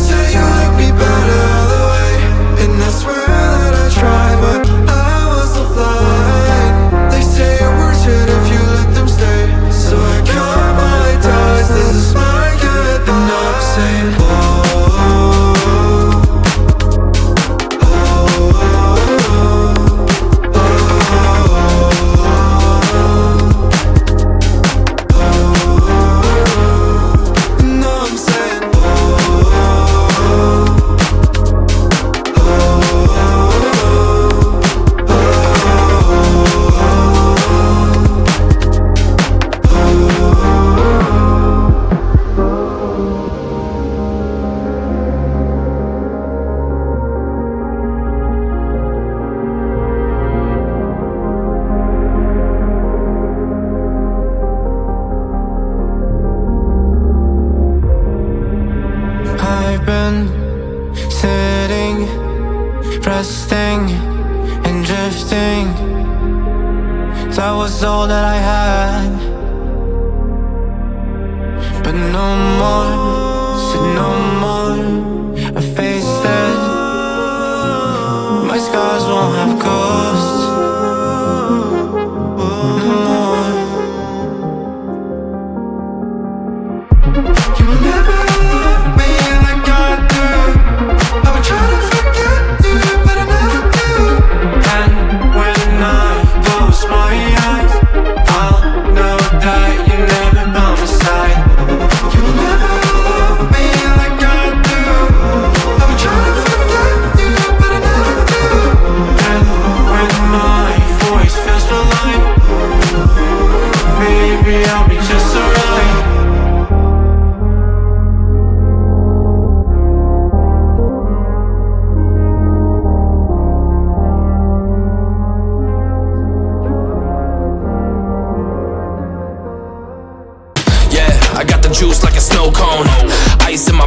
say you like me better the way, and I swear that I try, but I was so blind. They say your words hurt if you let them stay, so I count my ties. This is my good, and I'm saying I've been sitting, resting and drifting. That was all that I had, but no more, said no more. I faced it. My scars won't have ghosts no more. You never loved me like I do. I would try to forget you, but I never do. And when I close my eyes, I'll know that you're never by my side. You never loved me like I do. I would try to forget you, but I never do. And when my voice feels so light, maybe I'll be just alright. I got the juice like a snow cone, ice in my